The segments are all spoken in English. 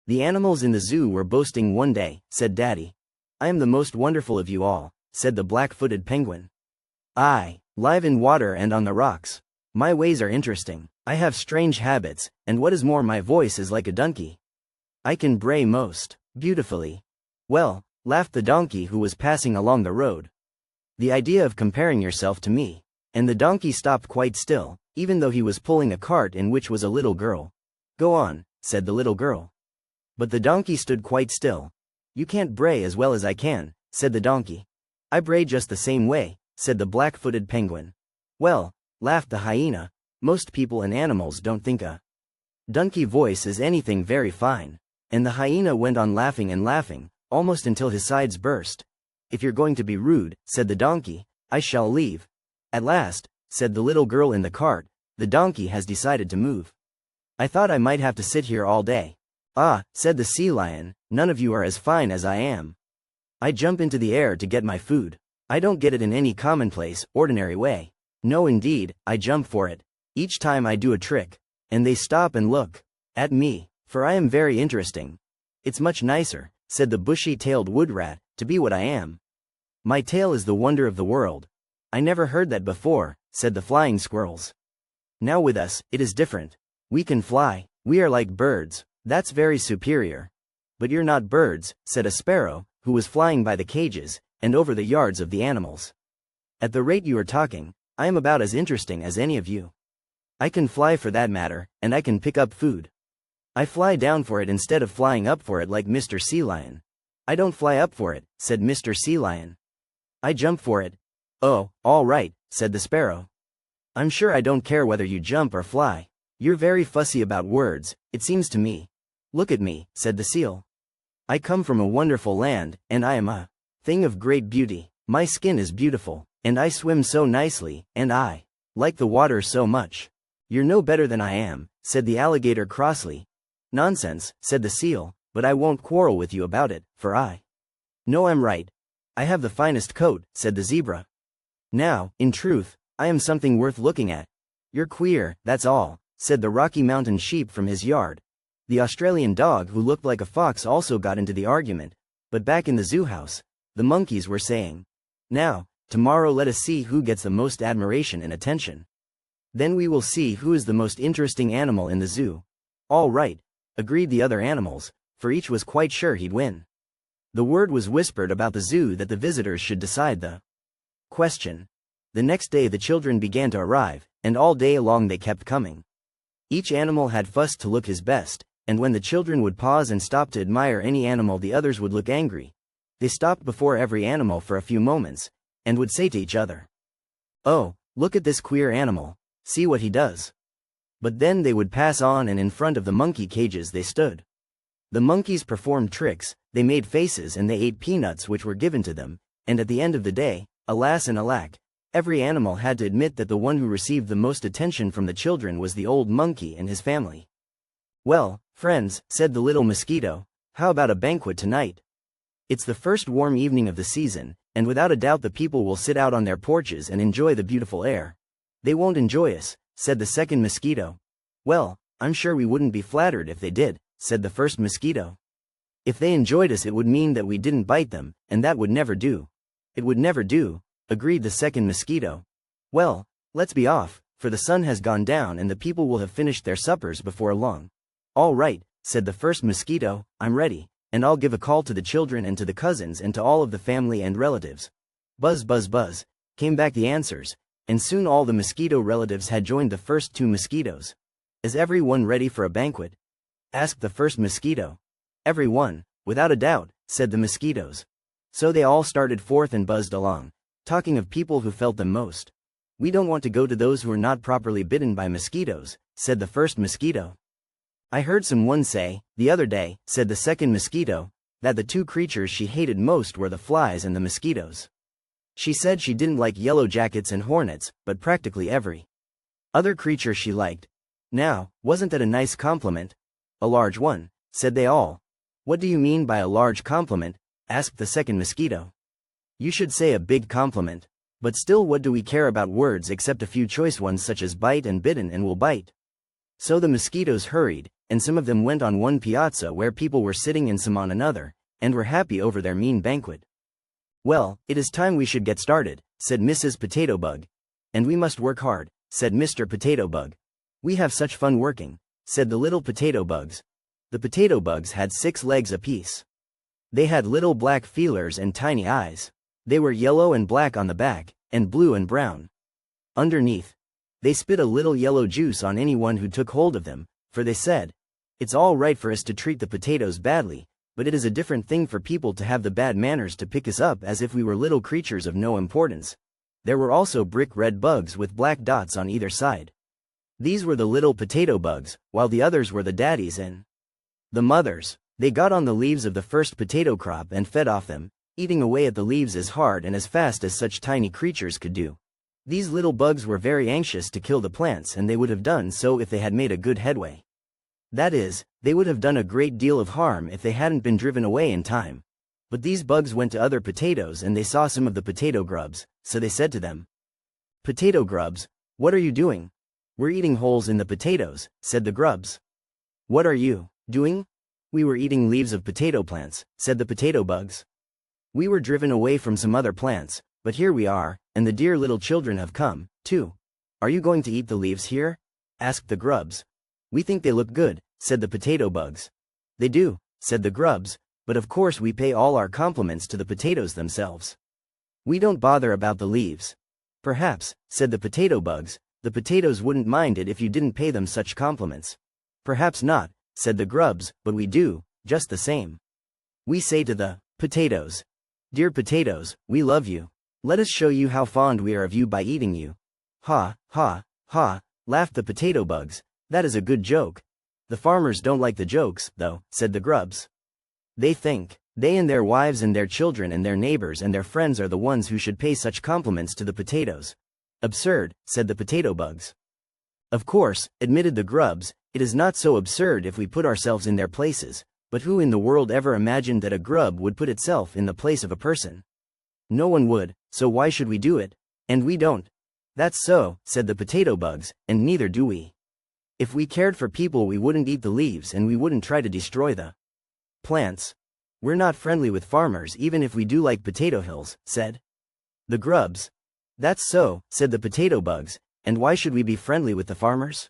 The animals in the zoo were boasting one day, said Daddy. I am the most wonderful of you all, said the black-footed penguin. I live in water and on the rocks. My ways are interesting. I have strange habits, and what is more, my voice is like a donkey. I can bray most beautifully. Well, laughed the donkey who was passing along the road. The idea of comparing yourself to me. And the donkey stopped quite still, even though he was pulling a cart in which was a little girl. Go on, said the little girl. But the donkey stood quite still. You can't bray as well as I can, said the donkey. I bray just the same way, said the black-footed penguin. Well, laughed the hyena, most people and animals don't think a donkey voice is anything very fine. And the hyena went on laughing and laughing, almost until his sides burst. If you're going to be rude, said the donkey, I shall leave. At last, said the little girl in the cart, the donkey has decided to move. I thought I might have to sit here all day. Ah, said the sea lion, none of you are as fine as I am. I jump into the air to get my food. I don't get it in any commonplace, ordinary way. No indeed, I jump for it. Each time I do a trick. And they stop and look at me, for I am very interesting. It's much nicer, said the bushy-tailed wood rat, to be what I am. My tail is the wonder of the world. I never heard that before, said the flying squirrels. Now with us, it is different. We can fly, we are like birds, that's very superior. But you're not birds, said a sparrow, who was flying by the cages, and over the yards of the animals. At the rate you are talking, I am about as interesting as any of you. I can fly for that matter, and I can pick up food. I fly down for it instead of flying up for it like Mr. Sea Lion. I don't fly up for it, said Mr. Sea Lion. I jump for it. Oh, all right, said the sparrow. I'm sure I don't care whether you jump or fly. You're very fussy about words, it seems to me. Look at me, said the seal. I come from a wonderful land, and I am a thing of great beauty. My skin is beautiful, and I swim so nicely, and I like the water so much. You're no better than I am, said the alligator crossly. Nonsense, said the seal, but I won't quarrel with you about it, for I know I'm right. I have the finest coat, said the zebra. Now, in truth, I am something worth looking at. You're queer, that's all, said the Rocky Mountain sheep from his yard. The Australian dog who looked like a fox also got into the argument, but back in the zoo house, the monkeys were saying, now, tomorrow let us see who gets the most admiration and attention. Then we will see who is the most interesting animal in the zoo. All right, agreed the other animals, for each was quite sure he'd win. The word was whispered about the zoo that the visitors should decide the question. The next day the children began to arrive, and all day long they kept coming. Each animal had fussed to look his best, and when the children would pause and stop to admire any animal the others would look angry. They stopped before every animal for a few moments, and would say to each other, oh, look at this queer animal, see what he does. But then they would pass on and in front of the monkey cages they stood. The monkeys performed tricks, they made faces and they ate peanuts which were given to them, and at the end of the day, alas and alack, every animal had to admit that the one who received the most attention from the children was the old monkey and his family. Well, friends, said the little mosquito, how about a banquet tonight? It's the first warm evening of the season, and without a doubt the people will sit out on their porches and enjoy the beautiful air. They won't enjoy us, said the second mosquito. Well, I'm sure we wouldn't be flattered if they did, said the first mosquito. If they enjoyed us it would mean that we didn't bite them, and that would never do. It would never do, agreed the second mosquito. Well, let's be off, for the sun has gone down and the people will have finished their suppers before long. All right, said the first mosquito, I'm ready, and I'll give a call to the children and to the cousins and to all of the family and relatives. Buzz buzz buzz, came back the answers, and soon all the mosquito relatives had joined the first two mosquitoes. Is everyone ready for a banquet? Asked the first mosquito. Every one, without a doubt, said the mosquitoes. So they all started forth and buzzed along, talking of people who felt them most. We don't want to go to those who are not properly bitten by mosquitoes, said the first mosquito. I heard someone say, the other day, said the second mosquito, that the two creatures she hated most were the flies and the mosquitoes. She said she didn't like yellow jackets and hornets, but practically every other creature she liked. Now, wasn't that a nice compliment? A large one, said they all. What do you mean by a large compliment? Asked the second mosquito. You should say a big compliment. But still, what do we care about words except a few choice ones such as bite and bitten and will bite? So the mosquitoes hurried, and some of them went on one piazza where people were sitting and some on another, and were happy over their mean banquet. Well, it is time we should get started, said Mrs. Potato Bug. And we must work hard, said Mr. Potato Bug. We have such fun working, said the little potato bugs. The potato bugs had 6 legs apiece. They had little black feelers and tiny eyes. They were yellow and black on the back, and blue and brown underneath. They spit a little yellow juice on anyone who took hold of them, for they said, "It's all right for us to treat the potatoes badly, but it is a different thing for people to have the bad manners to pick us up as if we were little creatures of no importance." There were also brick red bugs with black dots on either side. These were the little potato bugs, while the others were the daddies and the mothers. They got on the leaves of the first potato crop and fed off them, eating away at the leaves as hard and as fast as such tiny creatures could do. These little bugs were very anxious to kill the plants, and they would have done so if they had made a good headway. That is, they would have done a great deal of harm if they hadn't been driven away in time. But these bugs went to other potatoes and they saw some of the potato grubs, so they said to them, "Potato grubs, what are you doing?" "We're eating holes in the potatoes," said the grubs. "What are you doing?" "We were eating leaves of potato plants," said the potato bugs. "We were driven away from some other plants, but here we are, and the dear little children have come, too." "Are you going to eat the leaves here?" asked the grubs. "We think they look good," said the potato bugs. "They do," said the grubs, "but of course we pay all our compliments to the potatoes themselves. We don't bother about the leaves." "Perhaps," said the potato bugs, "the potatoes wouldn't mind it if you didn't pay them such compliments." "Perhaps not," said the grubs, "but we do, just the same. We say to the potatoes, 'Dear potatoes, we love you. Let us show you how fond we are of you by eating you.'" "Ha, ha, ha," laughed the potato bugs, "that is a good joke." "The farmers don't like the jokes, though," said the grubs. "They think they and their wives and their children and their neighbors and their friends are the ones who should pay such compliments to the potatoes." "Absurd," said the potato bugs. "Of course," admitted the grubs, "it is not so absurd if we put ourselves in their places, but who in the world ever imagined that a grub would put itself in the place of a person? No one would, so why should we do it? And we don't." "That's so," said the potato bugs, "and neither do we. If we cared for people we wouldn't eat the leaves and we wouldn't try to destroy the plants. We're not friendly with farmers even if we do like potato hills," said the grubs. "That's so," said the potato bugs, "and why should we be friendly with the farmers?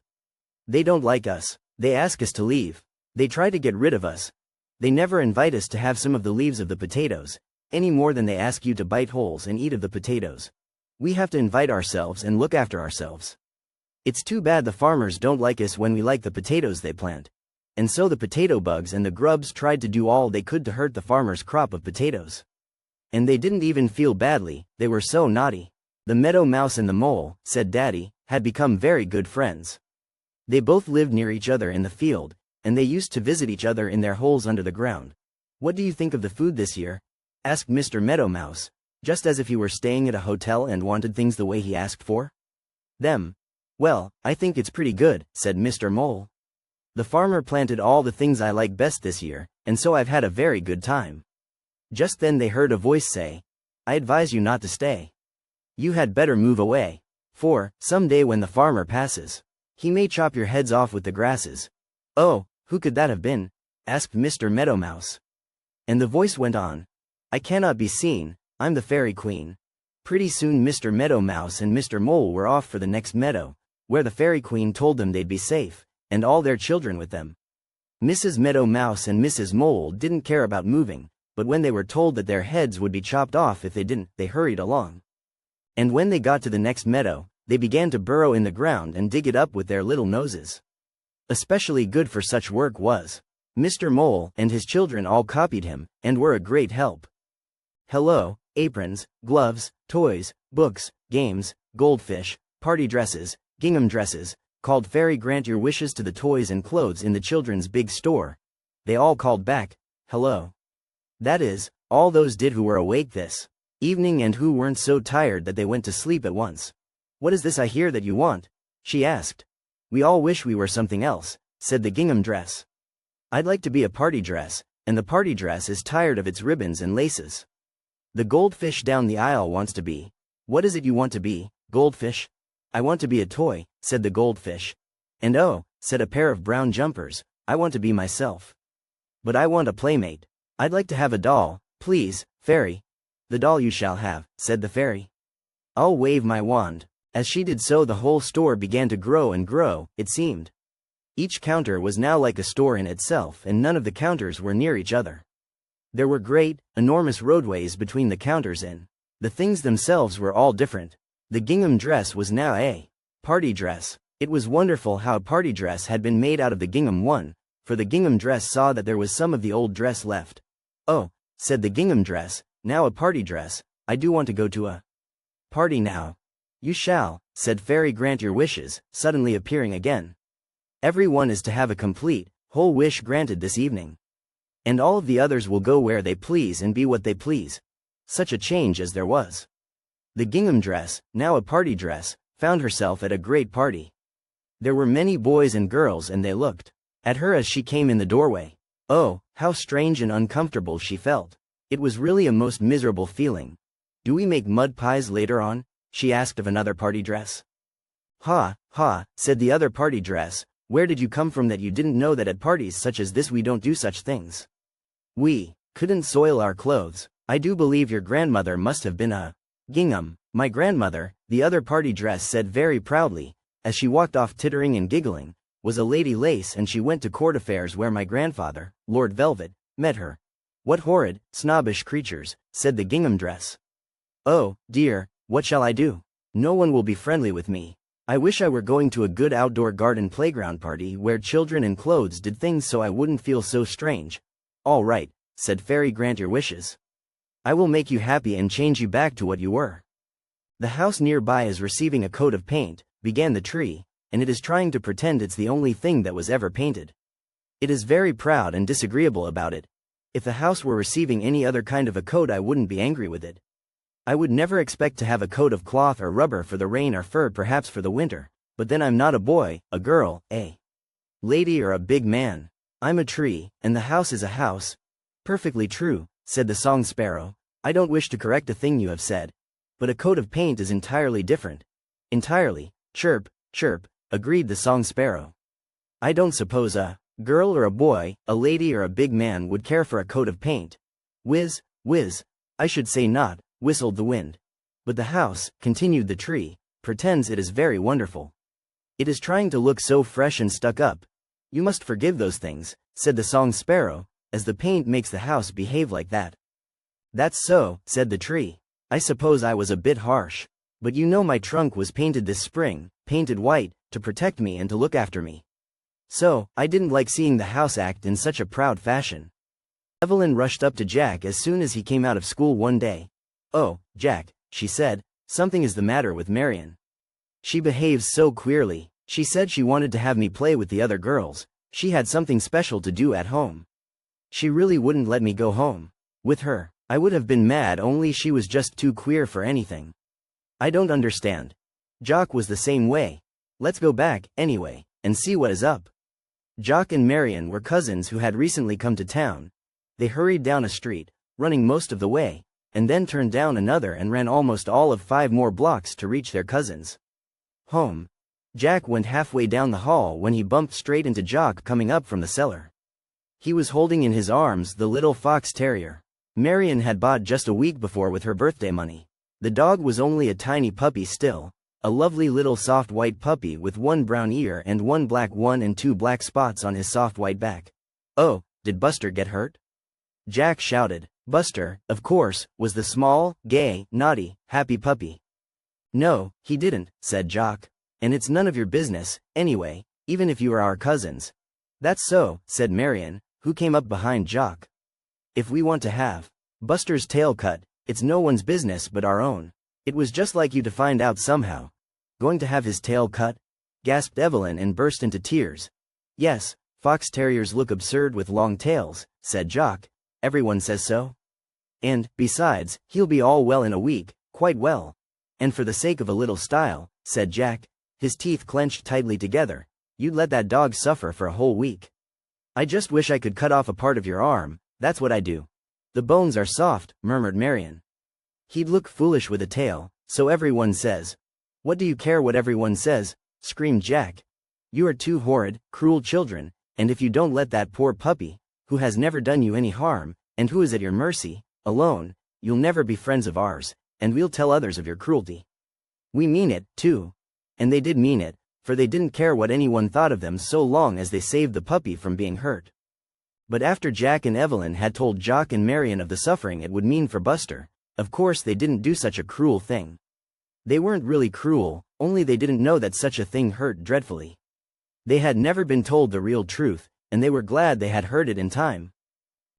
They don't like us. They ask us to leave. They try to get rid of us. They never invite us to have some of the leaves of the potatoes, any more than they ask you to bite holes and eat of the potatoes. We have to invite ourselves and look after ourselves. It's too bad the farmers don't like us when we like the potatoes they plant." And so the potato bugs and the grubs tried to do all they could to hurt the farmer's crop of potatoes. And they didn't even feel badly, they were so naughty. The meadow mouse and the mole, said Daddy, had become very good friends. They both lived near each other in the field, and they used to visit each other in their holes under the ground. "What do you think of the food this year?" asked Mr. Meadow Mouse, just as if he were staying at a hotel and wanted things the way he asked for them. "Well, I think it's pretty good," said Mr. Mole. "The farmer planted all the things I like best this year, and so I've had a very good time." Just then they heard a voice say, "I advise you not to stay. You had better move away. For, some day when the farmer passes, he may chop your heads off with the grasses." "Oh, who could that have been?" asked Mr. Meadow Mouse. And the voice went on, "I cannot be seen, I'm the fairy queen." Pretty soon Mr. Meadow Mouse and Mr. Mole were off for the next meadow, where the fairy queen told them they'd be safe, and all their children with them. Mrs. Meadow Mouse and Mrs. Mole didn't care about moving, but when they were told that their heads would be chopped off if they didn't, they hurried along. And when they got to the next meadow, they began to burrow in the ground and dig it up with their little noses. Especially good for such work was Mr. Mole, and his children all copied him, and were a great help. Hello, aprons, gloves, toys, books, games, goldfish, party dresses, gingham dresses, called Fairy grant your wishes to the toys and clothes in the children's big store. They all called back, hello. That is, all those did who were awake this evening and who weren't so tired that they went to sleep at once. "What is this I hear that you want?" she asked. "We all wish we were something else," said the gingham dress. "I'd like to be a party dress, and the party dress is tired of its ribbons and laces." "The goldfish down the aisle wants to be." "What is it you want to be, goldfish?" "I want to be a toy," said the goldfish. "And oh," said a pair of brown jumpers, I want to be myself. But I want a playmate. I'd like to have a doll, please, fairy. The doll you shall have, said the fairy. I'll wave my wand. As she did so, the whole store began to grow and grow, it seemed. Each counter was now like a store in itself, and none of the counters were near each other. There were great, enormous roadways between the counters, and the things themselves were all different. The gingham dress was now a party dress. It was wonderful how a party dress had been made out of the gingham one, for the gingham dress saw that there was some of the old dress left. Oh, said the gingham dress, now a party dress, I do want to go to a party now. You shall, said Fairy Grant Your Wishes, suddenly appearing again. Everyone is to have a complete, whole wish granted this evening. And all of the others will go where they please and be what they please. Such a change as there was. The gingham dress, now a party dress, found herself at a great party. There were many boys and girls, and they looked at her as she came in the doorway. Oh, how strange and uncomfortable she felt. It was really a most miserable feeling. Do we make mud pies later on? She asked of another party dress. Ha, ha, said the other party dress, where did you come from that you didn't know that at parties such as this we don't do such things? We couldn't soil our clothes. I do believe your grandmother must have been a gingham. My grandmother, the other party dress said very proudly, as she walked off tittering and giggling, was a Lady Lace, and she went to court affairs where my grandfather, Lord Velvet, met her. What horrid, snobbish creatures, said the gingham dress. Oh, dear, what shall I do? No one will be friendly with me. I wish I were going to a good outdoor garden playground party where children and clothes did things so I wouldn't feel so strange. All right, said Fairy Grant Your Wishes. I will make you happy and change you back to what you were. The house nearby is receiving a coat of paint, began the tree, and it is trying to pretend it's the only thing that was ever painted. It is very proud and disagreeable about it. If the house were receiving any other kind of a coat, I wouldn't be angry with it. I would never expect to have a coat of cloth or rubber for the rain, or fur perhaps for the winter, but then I'm not a boy, a girl, a lady, or a big man. I'm a tree, and the house is a house. Perfectly true, said the song sparrow. I don't wish to correct a thing you have said, but a coat of paint is entirely different. Entirely, chirp, chirp, agreed the song sparrow. I don't suppose a girl or a boy, a lady or a big man would care for a coat of paint. Whiz, whiz, I should say not, whistled the wind. But the house, continued the tree, pretends it is very wonderful. It is trying to look so fresh and stuck up. You must forgive those things, said the song sparrow, as the paint makes the house behave like that. That's so, said the tree. I suppose I was a bit harsh. But you know my trunk was painted this spring, painted white, to protect me and to look after me. So, I didn't like seeing the house act in such a proud fashion. Evelyn rushed up to Jack as soon as he came out of school one day. Oh, Jack, she said, something is the matter with Marian. She behaves so queerly. She said she wanted to have me play with the other girls. She had something special to do at home. She really wouldn't let me go home with her. I would have been mad, only she was just too queer for anything. I don't understand. Jock was the same way. Let's go back, anyway, and see what is up. Jock and Marian were cousins who had recently come to town. They hurried down a street, running most of the way, and then turned down another and ran almost all of 5 more blocks to reach their cousins' home. Jack went halfway down the hall when he bumped straight into Jock coming up from the cellar. He was holding in his arms the little fox terrier Marian had bought just a week before with her birthday money. The dog was only a tiny puppy still, a lovely little soft white puppy with 1 brown ear and 1 black one and 2 black spots on his soft white back. Oh, did Buster get hurt? Jack shouted. Buster, of course, was the small, gay, naughty, happy puppy. No, he didn't, said Jock. And it's none of your business, anyway, even if you are our cousins. That's so, said Marian, who came up behind Jock. If we want to have Buster's tail cut, it's no one's business but our own. It was just like you to find out somehow. Going to have his tail cut? Gasped Evelyn and burst into tears. Yes, fox terriers look absurd with long tails, said Jock. Everyone says so. And, besides, he'll be all well in a week, quite well. And for the sake of a little style, said Jack, his teeth clenched tightly together, you'd let that dog suffer for a whole week. I just wish I could cut off a part of your arm, that's what I do. The bones are soft, murmured Marian. He'd look foolish with a tail, so everyone says. What do you care what everyone says? Screamed Jack. You are 2 horrid, cruel children, and if you don't let that poor puppy, who has never done you any harm, and who is at your mercy, alone, you'll never be friends of ours, and we'll tell others of your cruelty. We mean it, too. And they did mean it, for they didn't care what anyone thought of them so long as they saved the puppy from being hurt. But after Jack and Evelyn had told Jock and Marion of the suffering it would mean for Buster, of course they didn't do such a cruel thing. They weren't really cruel, only they didn't know that such a thing hurt dreadfully. They had never been told the real truth, and they were glad they had heard it in time.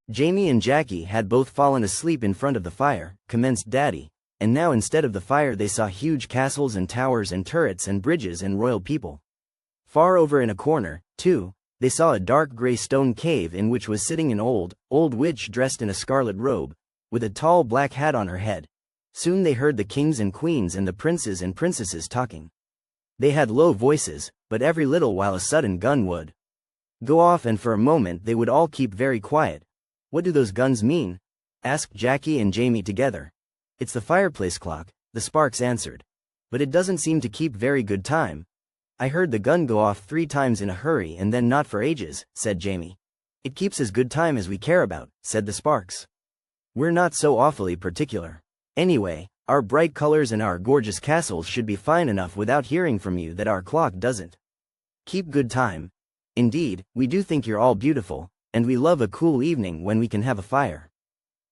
Jamie and Jackie had both fallen asleep in front of the fire, commenced Daddy, and now instead of the fire they saw huge castles and towers and turrets and bridges and royal people. Far over in a corner, too, they saw a dark gray stone cave in which was sitting an old witch dressed in a scarlet robe, with a tall black hat on her head. Soon they heard the kings and queens and the princes and princesses talking. They had low voices, but every little while a sudden gun would go off and for a moment they would all keep very quiet. What do those guns mean? Asked Jackie and Jamie together. It's the fireplace clock, the Sparks answered. But it doesn't seem to keep very good time. I heard the gun go off 3 times in a hurry and then not for ages, said Jamie. It keeps as good time as we care about, said the Sparks. We're not so awfully particular. Anyway, our bright colors and our gorgeous castles should be fine enough without hearing from you that our clock doesn't keep good time. Indeed, we do think you're all beautiful, and we love a cool evening when we can have a fire.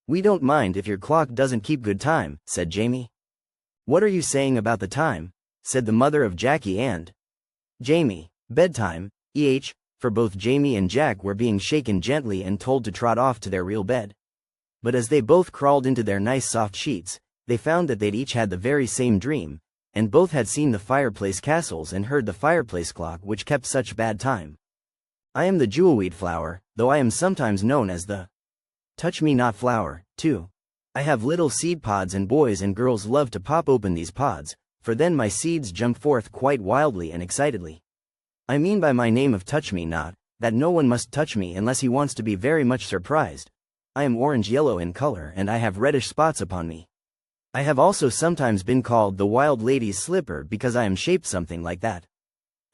We don't mind if your clock doesn't keep good time, said Jamie. What are you saying about the time? Said the mother of Jackie and Jamie. Bedtime, for both Jamie and Jack were being shaken gently and told to trot off to their real bed. But as they both crawled into their nice soft sheets, they found that they'd each had the very same dream, and both had seen the fireplace castles and heard the fireplace clock which kept such bad time. I am the jewelweed flower, though I am sometimes known as the touch-me-not flower, too. I have little seed pods and boys and girls love to pop open these pods, for then my seeds jump forth quite wildly and excitedly. I mean by my name of touch-me-not, that no one must touch me unless he wants to be very much surprised. I am orange-yellow in color and I have reddish spots upon me. I have also sometimes been called the wild lady's slipper because I am shaped something like that.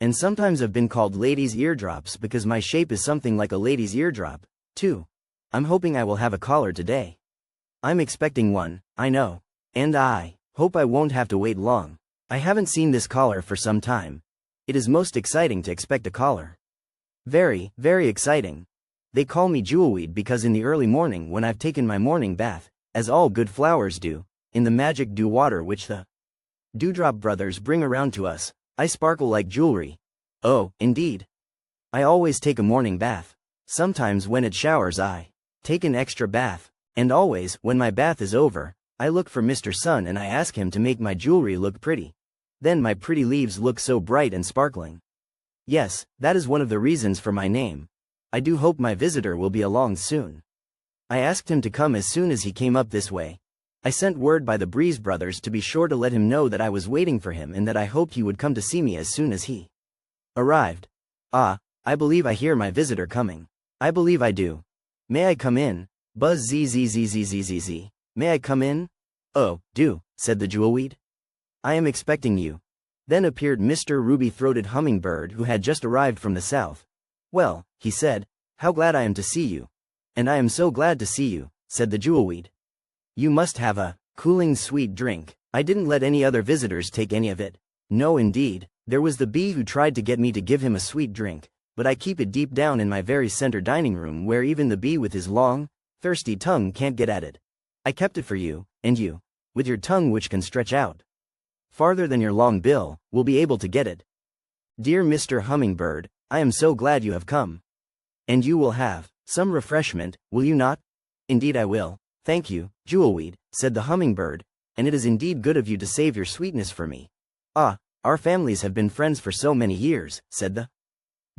And sometimes have been called lady's eardrops because my shape is something like a lady's eardrop, too. I'm hoping I will have a collar today. I'm expecting one, I know. And I hope I won't have to wait long. I haven't seen this collar for some time. It is most exciting to expect a collar. Very, very exciting. They call me Jewelweed because in the early morning when I've taken my morning bath, as all good flowers do, in the magic dew water which the Dewdrop brothers bring around to us, I sparkle like jewelry. Oh, indeed. I always take a morning bath. Sometimes when it showers I take an extra bath, and always, when my bath is over, I look for Mr. Sun and I ask him to make my jewelry look pretty. Then my pretty leaves look so bright and sparkling. Yes, that is one of the reasons for my name. I do hope my visitor will be along soon. I asked him to come as soon as he came up this way. I sent word by the Breeze brothers to be sure to let him know that I was waiting for him and that I hoped he would come to see me as soon as he arrived. Ah, I believe I hear my visitor coming. I believe I do. May I come in? Buzz zzzzzzzzz. May I come in? Oh, do, said the jewelweed. I am expecting you. Then appeared Mr. Ruby-throated Hummingbird who had just arrived from the south. Well, he said, how glad I am to see you. And I am so glad to see you, said the jewelweed. You must have a cooling sweet drink. I didn't let any other visitors take any of it. No indeed, there was the bee who tried to get me to give him a sweet drink, but I keep it deep down in my very center dining room where even the bee with his long, thirsty tongue can't get at it. I kept it for you, and you, with your tongue which can stretch out farther than your long bill, will be able to get it. Dear Mr. Hummingbird, I am so glad you have come. And you will have some refreshment, will you not? Indeed I will, thank you, Jewelweed, said the Hummingbird, and it is indeed good of you to save your sweetness for me. Ah, our families have been friends for so many years, said the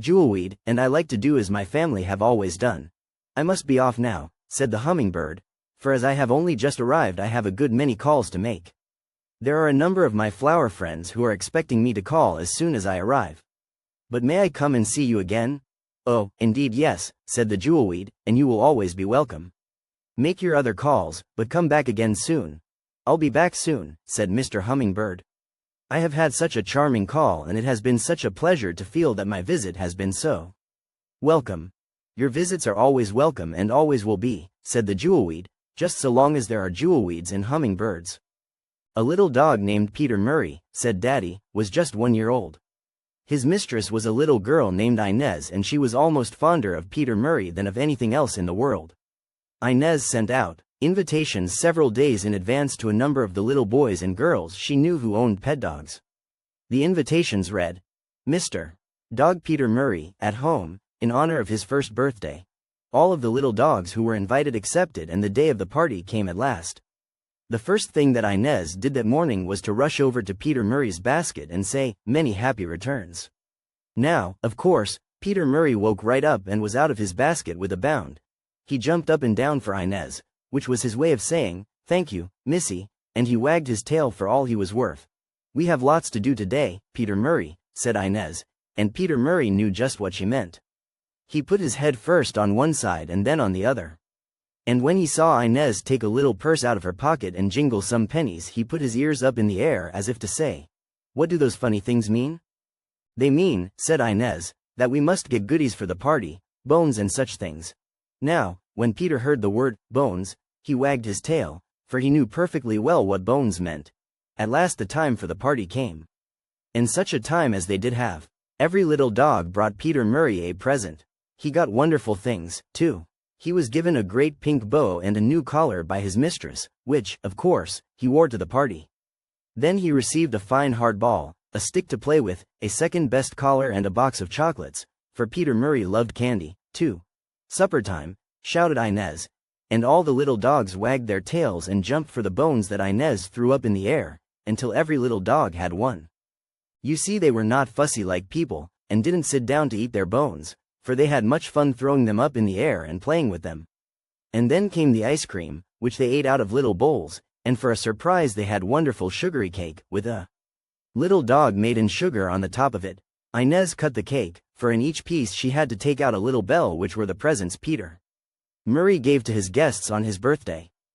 Jewelweed, and I like to do as my family have always done. I must be off now, said the Hummingbird, for as I have only just arrived I have a good many calls to make. There are a number of my flower friends who are expecting me to call as soon as I arrive. But may I come and see you again? Oh, indeed yes, said the Jewelweed, and you will always be welcome. Make your other calls, but come back again soon. I'll be back soon, said Mr. Hummingbird. I have had such a charming call and it has been such a pleasure to feel that my visit has been so Welcome. Your visits are always welcome and always will be, said the jewelweed, just so long as there are jewelweeds and hummingbirds. A little dog named Peter Murray, said Daddy, was just 1 year old. His mistress was a little girl named Inez, and she was almost fonder of Peter Murray than of anything else in the world. Inez sent out invitations several days in advance to a number of the little boys and girls she knew who owned pet dogs. The invitations read, Mr. Dog Peter Murray, at home, in honor of his first birthday. All of the little dogs who were invited accepted, and the day of the party came at last. The first thing that Inez did that morning was to rush over to Peter Murray's basket and say, many happy returns. Now, of course, Peter Murray woke right up and was out of his basket with a bound. He jumped up and down for Inez, which was his way of saying, thank you, Missy, and he wagged his tail for all he was worth. We have lots to do today, Peter Murray, said Inez, and Peter Murray knew just what she meant. He put his head first on one side and then on the other. And when he saw Inez take a little purse out of her pocket and jingle some pennies, he put his ears up in the air as if to say, what do those funny things mean? They mean, said Inez, that we must get goodies for the party, bones and such things. Now, when Peter heard the word, bones, he wagged his tail, for he knew perfectly well what bones meant. At last the time for the party came. And such a time as they did have. Every little dog brought Peter Murray a present. He got wonderful things, too. He was given a great pink bow and a new collar by his mistress, which, of course, he wore to the party. Then he received a fine hard ball, a stick to play with, a second-best collar and a box of chocolates, for Peter Murray loved candy, too. Supper time, shouted Inez, and all the little dogs wagged their tails and jumped for the bones that Inez threw up in the air, until every little dog had one. You see, they were not fussy like people, and didn't sit down to eat their bones, for they had much fun throwing them up in the air and playing with them. And then came the ice cream, which they ate out of little bowls, and for a surprise they had wonderful sugary cake, with a little dog made in sugar on the top of it. Inez cut the cake, for in each piece she had to take out a little bell, which were the presents Peter Murray gave to his guests on his birthday.